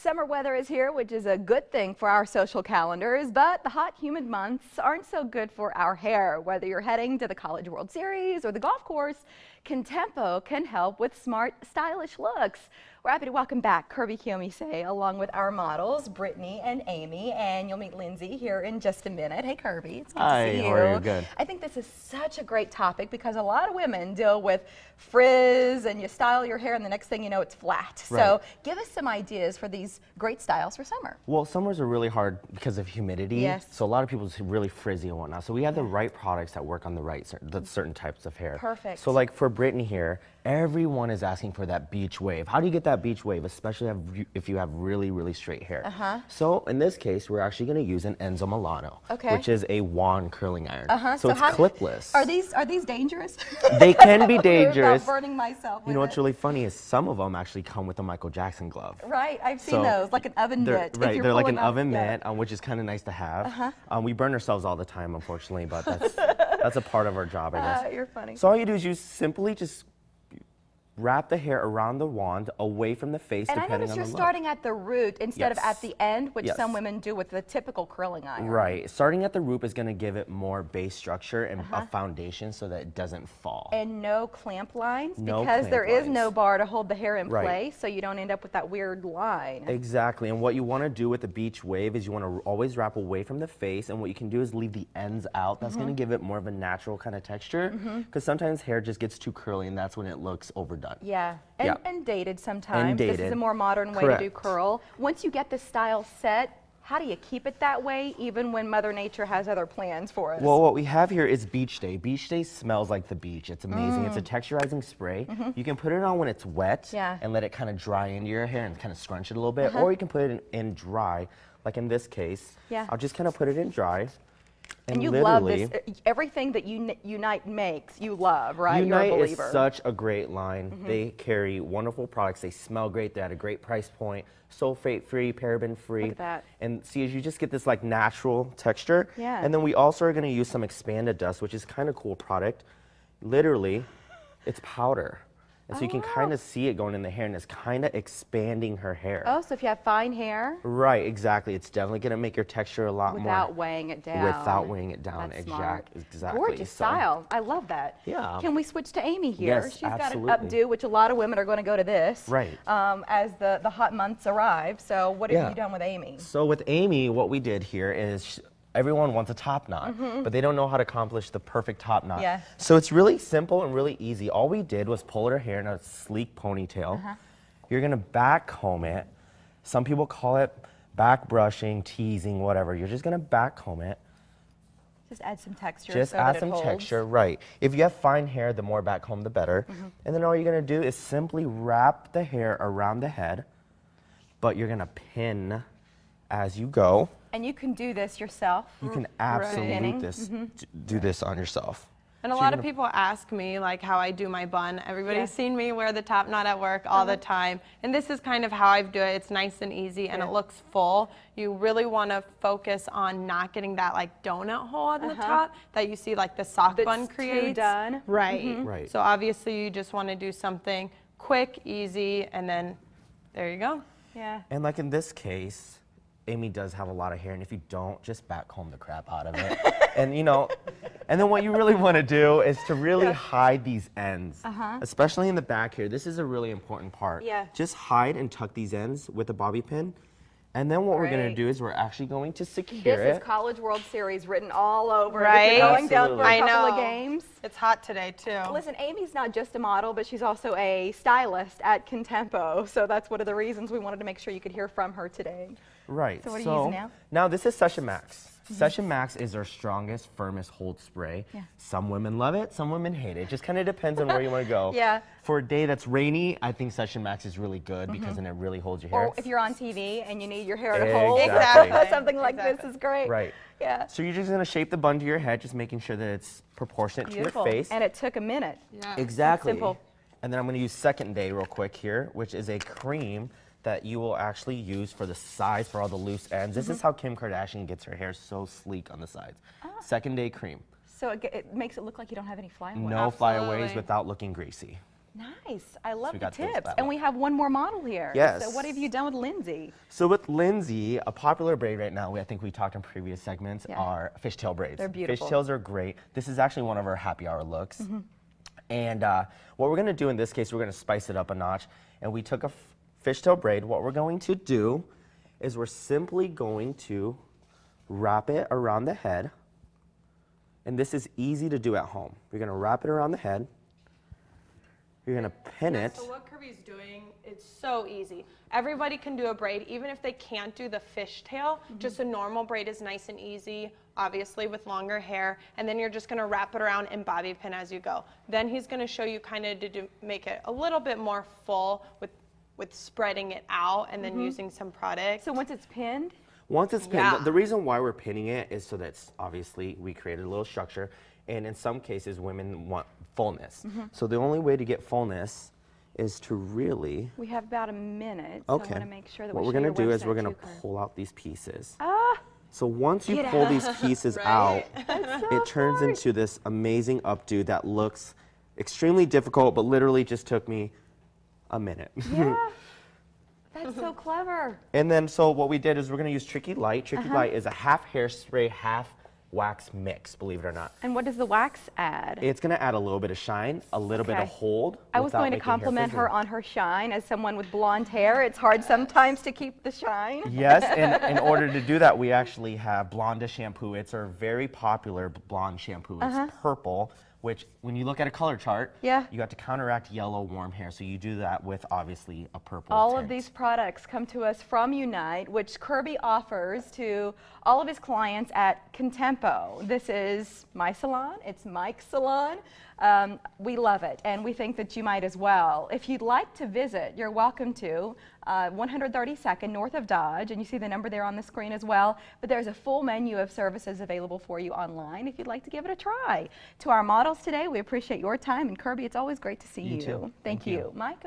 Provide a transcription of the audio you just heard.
Summer weather is here, which is a good thing for our social calendars, but the hot, humid months aren't so good for our hair. Whether you're heading to the College World Series or the golf course, Kontempo can help with smart, stylish looks. We're happy to welcome back Kirby Keomysay along with our models, Brittany and Amy, and you'll meet Lindsay here in just a minute. Hey Kirby, it's good to see you. How are you? Good. I think this is such a great topic because a lot of women deal with frizz and you style your hair and the next thing you know it's flat. Right. So give us some ideas for these great styles for summer. Well, summers are really hard because of humidity. Yes. So a lot of people are really frizzy and whatnot. So we have the right products that work on the certain types of hair. Perfect. So like for Brittany here, everyone is asking for that beach wave. How do you get that beach wave, especially if you have really, really straight hair? So in this case, we're actually going to use an Enzo Milano, which is a wand curling iron. So it's clipless. Are these dangerous? They can be dangerous. About burning myself with You know what's really funny is some of them actually come with a Michael Jackson glove. Right, I've seen those, like an oven mitt. Right, they're like an oven mitt, which is kind of nice to have. We burn ourselves all the time, unfortunately, but that's a part of our job, I guess. You're funny. So all you do is you simply just wrap the hair around the wand away from the face, and depending on the look. I notice you're starting at the root instead of at the end, which some women do with the typical curling iron. Right. Starting at the root is going to give it more base structure and a foundation so that it doesn't fall. And no clamp lines because there is no bar to hold the hair in place, so you don't end up with that weird line. Exactly. And what you want to do with the beach wave is you want to always wrap away from the face, and what you can do is leave the ends out. That's going to give it more of a natural kind of texture because sometimes hair just gets too curly and that's when it looks overdone. Yeah, and dated sometimes. And dated. This is a more modern way to do curl. Once you get the style set, how do you keep it that way even when Mother Nature has other plans for us? Well, what we have here is Beach Day. Beach Day smells like the beach. It's amazing. It's a texturizing spray. You can put it on when it's wet and let it kind of dry into your hair and kind of scrunch it a little bit, or you can put it in dry, like in this case. I'll just kind of put it in dry. And you love this. Everything that Unite makes, you love, right? Unite You're a believer. is such a great line. They carry wonderful products. They smell great. They're at a great price point. Sulfate-free, paraben-free. Look at that. And see, as you just get this like natural texture. And then we also are going to use some expanded dust, which is kind of cool product. Literally, it's powder. And so you can kind of see it going in the hair, and it's kind of expanding her hair. Oh, so if you have fine hair? Right, exactly. It's definitely going to make your texture a lot more. Without weighing it down. Without weighing it down, exactly. Gorgeous style. I love that. Yeah. Can we switch to Amy here? Yes, She's got an updo, which a lot of women are going to go to this. Right. As the hot months arrive. So what have you done with Amy? So with Amy, what we did here is everyone wants a top knot, but they don't know how to accomplish the perfect top knot. So it's really simple and really easy. All we did was pull her hair in a sleek ponytail. You're going to back comb it. Some people call it back brushing, teasing, whatever. You're just going to back comb it. Just add some texture. Just add some texture, right. If you have fine hair, the more back comb, the better. And then all you're going to do is simply wrap the hair around the head, but you're going to pin as you go. And you can do this yourself. You can absolutely do this on yourself. And a lot of people ask me like how I do my bun. Everybody's seen me wear the top knot at work all the time. And this is kind of how I do it. It's nice and easy and it looks full. You really want to focus on not getting that like donut hole on the top that you see like the sock bun creates. Too done. Right. Right. So obviously you just want to do something quick, easy, and then there you go. Yeah. And like in this case, Amy does have a lot of hair, and if you don't, just back comb the crap out of it. And you know, and then what you really want to do is to really hide these ends, especially in the back here. This is a really important part. Just hide and tuck these ends with a bobby pin. And then what we're going to do is we're actually going to secure it. This is College World Series written all over. Right. If you're going down for a couple of games. It's hot today too. Listen, Amy's not just a model, but she's also a stylist at Kontempo. So that's one of the reasons we wanted to make sure you could hear from her today. Right. So what are you using now? Now this is Session Max. Session Max is our strongest, firmest hold spray. Some women love it, some women hate it. It just kind of depends on where you want to go. For a day that's rainy, I think Session Max is really good because then it really holds your hair. Or if you're on TV and you need your hair to hold, something like this is great. Right. Yeah. So you're just going to shape the bun to your head, just making sure that it's proportionate to your face. And it took a minute. Exactly. Simple. And then I'm going to use Second Day real quick here, which is a cream that you will actually use for the sides for all the loose ends. This is how Kim Kardashian gets her hair so sleek on the sides. Second Day cream. So it makes it look like you don't have any flyaways. No flyaways without looking greasy. Nice. I love we the got those tips. that And way. we have one more model here. Yes. So what have you done with Lindsay? So with Lindsay, a popular braid right now, I think we talked in previous segments, are fishtail braids. They're beautiful. Fishtails are great. This is actually one of our happy hour looks. And what we're going to do in this case, we're going to spice it up a notch. And we took a fishtail braid. What we're going to do is we're simply going to wrap it around the head. And this is easy to do at home. You're going to wrap it around the head. You're going to pin it. So what Kirby's doing, it's so easy. Everybody can do a braid, even if they can't do the fishtail. Just a normal braid is nice and easy, obviously with longer hair. And then you're just going to wrap it around and bobby pin as you go. Then he's going to show you kind of to make it a little bit more full with spreading it out and then using some product. So once it's pinned? Once it's pinned, Yeah. the reason why we're pinning it is so that obviously we created a little structure. And in some cases, women want fullness. So the only way to get fullness is to really... We have about a minute, so I want to make sure that what we we're show going to your do is website we're going too, to Kirby. pull out these pieces. Ah, So once you Get pull out. these pieces out, it turns into this amazing updo that looks extremely difficult, but literally just took me a minute. yeah. That's so clever. And then so what we did is we're going to use Tricky Light. Tricky Light is a half hairspray, half wax mix, believe it or not. And what does the wax add? It's going to add a little bit of shine, a little bit of hold. I was without going to making hair compliment her frizzy. on her shine. As someone with blonde hair, it's hard sometimes to keep the shine. Yes, and in order to do that, we actually have Blonda shampoo. It's our very popular blonde shampoo. It's purple, which when you look at a color chart, you have to counteract yellow warm hair. So you do that with obviously a purple All tint. of these products come to us from Unite, which Kirby offers to all of his clients at Kontempo. This is my salon. It's Mike's salon. We love it, and we think that you might as well. If you'd like to visit, you're welcome to 132nd north of Dodge, and you see the number there on the screen as well. But there's a full menu of services available for you online if you'd like to give it a try. To our models today, we appreciate your time, and Kirby, it's always great to see you. You too. Thank you. Mike?